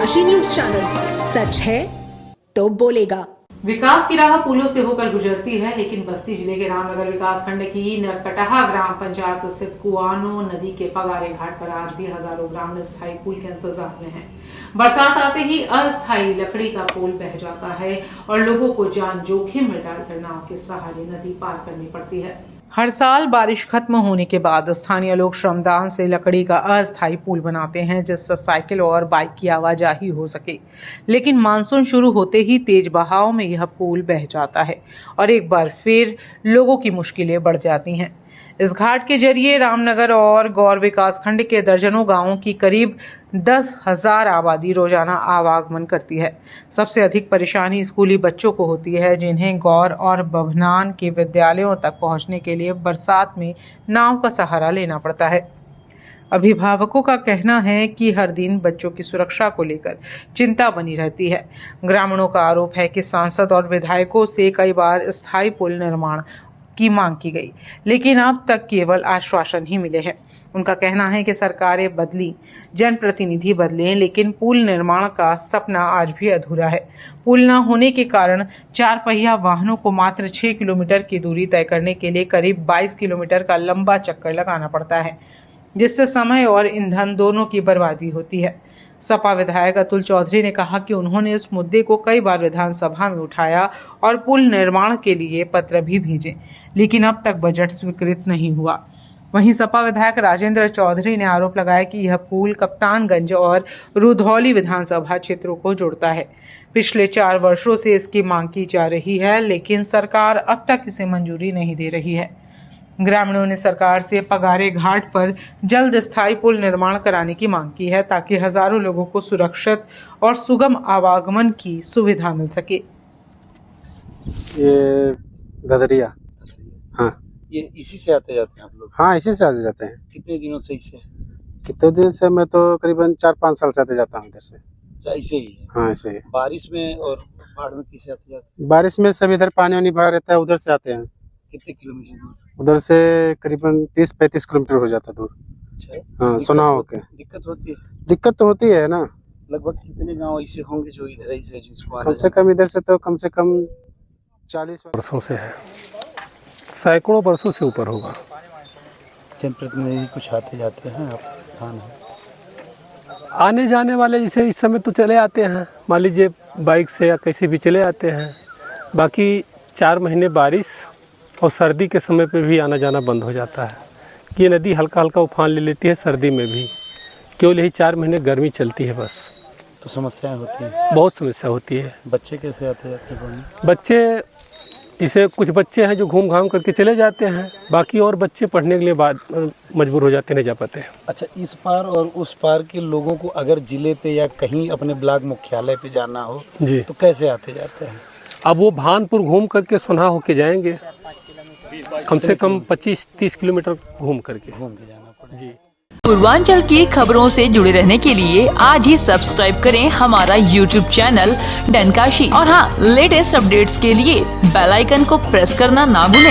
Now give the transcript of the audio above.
डनकाशी news channel, सच है तो बोलेगा। विकास की राह पुलों से होकर गुजरती है, लेकिन बस्ती जिले के रामनगर विकासखंड की नरकटहा ग्राम पंचायत स्थित कुआनो नदी के पगारे घाट पर आज भी हजारों ग्रामीण स्थायी पुल के इंतजार में हैं। बरसात आते ही अस्थायी लकड़ी का पुल बह जाता है और लोगों को जान जोखिम में डालकर नाव के सहारे नदी पार करनी पड़ती है। हर साल बारिश खत्म होने के बाद स्थानीय लोग श्रमदान से लकड़ी का अस्थायी पुल बनाते हैं जिससे साइकिल और बाइक की आवाजाही हो सके, लेकिन मानसून शुरू होते ही तेज बहाव में यह पुल बह जाता है और एक बार फिर लोगों की मुश्किलें बढ़ जाती हैं। इस घाट के जरिए रामनगर और गौर विकासखंड के दर्जनों गांवों की करीब 10,000 आबादी रोजाना आवागमन करती है। सबसे अधिक परेशानी स्कूली बच्चों को होती है, जिन्हें गौर और बभनान के विद्यालयों तक पहुंचने के लिए बरसात में नाव का सहारा लेना पड़ता है। अभिभावकों का कहना है कि हर दिन बच्चों की सुरक्षा को लेकर चिंता बनी रहती है। ग्रामीणों का आरोप है कि सांसद और विधायकों से कई बार स्थायी पुल निर्माण की मांग की गई, लेकिन अब तक केवल आश्वासन ही मिले हैं। उनका कहना है कि सरकारें बदली, जनप्रतिनिधि बदले, लेकिन पुल निर्माण का सपना आज भी अधूरा है। पुल न होने के कारण 4 पहिया वाहनों को मात्र 6 किलोमीटर की दूरी तय करने के लिए करीब 22 किलोमीटर का लंबा चक्कर लगाना पड़ता है, जिससे समय और ईंधन दोनों की बर्बादी होती है। सपा विधायक अतुल चौधरी ने कहा कि उन्होंने इस मुद्दे को कई बार विधानसभा में उठाया और पुल निर्माण के लिए पत्र भी भेजे, लेकिन अब तक बजट स्वीकृत नहीं हुआ। वहीं सपा विधायक राजेंद्र चौधरी ने आरोप लगाया कि यह पुल कप्तानगंज और रुधौली विधानसभा क्षेत्रों को जोड़ता है। पिछले 4 वर्षों से इसकी मांग की जा रही है, लेकिन सरकार अब तक इसे मंजूरी नहीं दे रही है। ग्रामीणों ने सरकार से पगारे घाट पर जल्द स्थायी पुल निर्माण कराने की मांग की है, ताकि हजारों लोगों को सुरक्षित और सुगम आवागमन की सुविधा मिल सके। ये ददरिया, हाँ, ये इसी से आते जाते हैं आप लोग? हाँ, इसी से आते जाते हैं। कितने दिनों से इसे? कितने दिन से? मैं तो करीबन 4-5 साल से आते जाता हूँ इधर से। अच्छा, ऐसे ही है? हाँ, ऐसे ही। बारिश में और बाढ़ में किसे आते जाते हैं? बारिश में सब इधर पानी वानी भरा रहता है, उधर से आते हैं। कितने किलोमीटर दूर? उधर से करीबन 30-35 किलोमीटर हो जाता दूर। अच्छा, हाँ, सुना हो के दिक्कत होती है? दिक्कत तो होती है ना। लगभग कितने गांव ऐसे होंगे जो इधर ही से जिसको कम से कम इधर से तो कम से कम 40 वर्षों से है, सैकड़ों वर्षों से ऊपर होगा। जनप्रतिनिधि कुछ आते जाते हैं? आप ध्यान है? आने जाने वाले जैसे इस समय तो चले आते हैं, मान लीजिए बाइक से या कैसे भी चले आते हैं। बाकी 4 महीने बारिश और सर्दी के समय पे भी आना जाना बंद हो जाता है। ये नदी हल्का हल्का उफान ले लेती है सर्दी में भी, केवल यही 4 महीने गर्मी चलती है बस। तो समस्याएं होती हैं? बहुत समस्या होती है। बच्चे कैसे आते जाते हैं पढ़ने? बच्चे इसे कुछ बच्चे हैं जो घूम घाम करके चले जाते हैं, बाकी और बच्चे पढ़ने के लिए बाद मजबूर हो जाते, नहीं जा पाते हैं। अच्छा, इस पार और उस पार के लोगों को अगर जिले पे या कहीं अपने ब्लॉक मुख्यालय पे जाना हो जी, तो कैसे आते जाते हैं? अब वो भानपुर घूम करके सोना होके जाएंगे, कम से कम 25-30 किलोमीटर घूम के जाना पड़ेगा। जी। पूर्वांचल की खबरों से जुड़े रहने के लिए आज ही सब्सक्राइब करें हमारा YouTube चैनल डनकाशी और हाँ, लेटेस्ट अपडेट्स के लिए बेल आइकन को प्रेस करना ना भूलें।